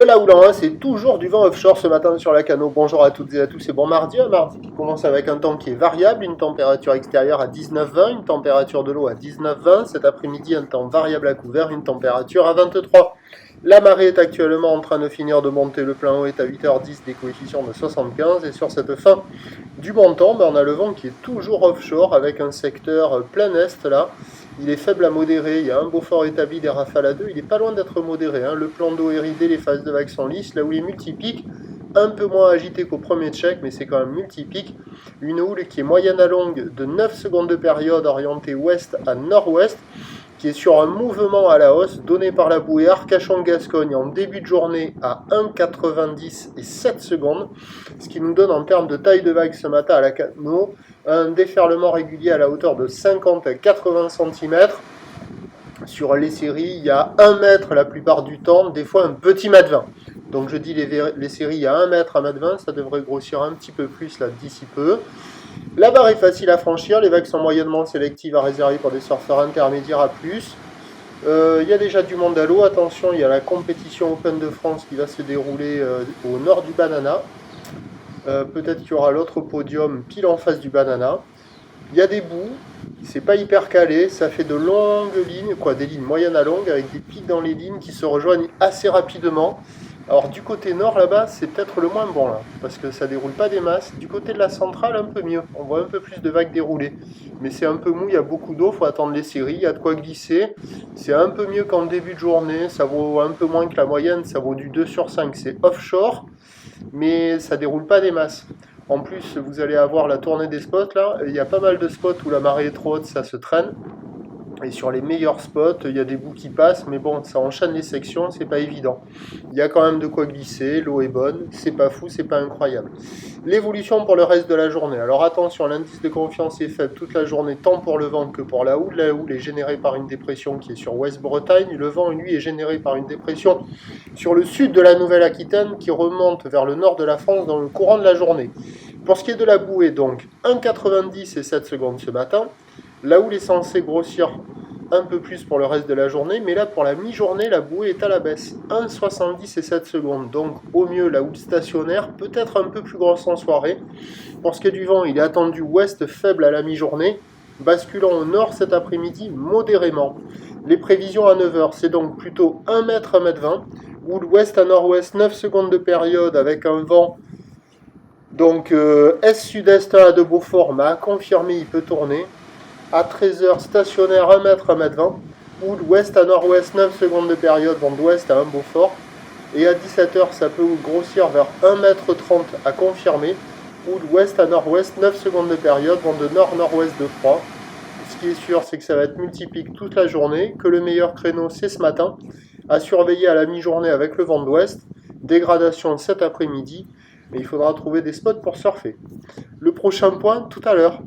la houle en 1, c'est toujours du vent offshore ce matin sur la Cano. Bonjour à toutes et à tous, c'est bon mardi, un mardi qui commence avec un temps qui est variable, une température extérieure à 19-20, une température de l'eau à 19-20, cet après-midi un temps variable à couvert, une température à 23. La marée est actuellement en train de finir de monter, le plein haut est à 8h10, des coefficients de 75, et sur cette fin du bon temps, on a le vent qui est toujours offshore avec un secteur plein est là. Il est faible à modéré, il y a un Beaufort établi des rafales à 2, il n'est pas loin d'être modéré. Le plan d'eau est ridé, les phases de vagues sont lisses, là où il est multipique, un peu moins agité qu'au premier check, mais c'est quand même multipique. Une houle qui est moyenne à longue de 9 secondes de période, orientée ouest à nord-ouest, qui est sur un mouvement à la hausse donné par la bouée Arcachon-Gascogne en début de journée à 1,90 et 7 secondes, ce qui nous donne en termes de taille de vague ce matin à la Cano un déferlement régulier à la hauteur de 50 à 80 cm. Sur les séries, il y a 1 mètre la plupart du temps, des fois un petit mètre 20. Donc je dis les séries, il y a 1 mètre à mètre 20, ça devrait grossir un petit peu plus là d'ici peu. La barre est facile à franchir, les vagues sont moyennement sélectives à réserver pour des surfeurs intermédiaires à plus. Il y a déjà du monde à l'eau, attention, il y a la compétition Open de France qui va se dérouler au nord du Banana. Peut-être qu'il y aura l'autre podium pile en face du Banana. Il y a des bouts, c'est pas hyper calé, ça fait de longues lignes, des lignes moyennes à longues avec des pics dans les lignes qui se rejoignent assez rapidement. Alors du côté nord là-bas, c'est peut-être le moins bon là, parce que ça déroule pas des masses. Du côté de la centrale, un peu mieux, on voit un peu plus de vagues déroulées. Mais c'est un peu mou, il y a beaucoup d'eau, il faut attendre les séries, il y a de quoi glisser. C'est un peu mieux qu'en début de journée, ça vaut un peu moins que la moyenne, ça vaut du 2 sur 5, c'est offshore, mais ça déroule pas des masses. En plus, vous allez avoir la tournée des spots là, il y a pas mal de spots où la marée est trop haute, ça se traîne. Et sur les meilleurs spots, il y a des bouts qui passent, mais bon, ça enchaîne les sections, c'est pas évident. Il y a quand même de quoi glisser, l'eau est bonne, c'est pas fou, c'est pas incroyable. L'évolution pour le reste de la journée. Alors attention, l'indice de confiance est faible toute la journée, tant pour le vent que pour la houle. La houle est générée par une dépression qui est sur Ouest-Bretagne. Le vent, lui, est généré par une dépression sur le sud de la Nouvelle-Aquitaine qui remonte vers le nord de la France dans le courant de la journée. Pour ce qui est de la bouée, donc, 1,90 et 7 secondes ce matin. La houle est censée grossir un peu plus pour le reste de la journée, mais là pour la mi-journée, la bouée est à la baisse. 1,70 et 7 secondes, donc au mieux la houle stationnaire, peut-être un peu plus grosse en soirée. Pour ce qui est du vent, il est attendu ouest faible à la mi-journée, basculant au nord cet après-midi modérément. Les prévisions à 9h, c'est donc plutôt 1 mètre à 1 mètre 20, houle ouest à nord-ouest, 9 secondes de période avec un vent donc est-sud-est à de Beaufort, mais à confirmer, il peut tourner. À 13h, stationnaire 1 mètre à 1 mètre 20. Houle ouest à nord-ouest, 9 secondes de période, vent d'ouest à un Beaufort. Et à 17h, ça peut grossir vers 1 mètre 30 à confirmer. Houle ouest à nord-ouest, 9 secondes de période, vent de nord-nord-ouest de 3. Ce qui est sûr, c'est que ça va être multipique toute la journée, que le meilleur créneau, c'est ce matin. À surveiller à la mi-journée avec le vent d'ouest. Dégradation cet après-midi. Mais il faudra trouver des spots pour surfer. Le prochain point, tout à l'heure.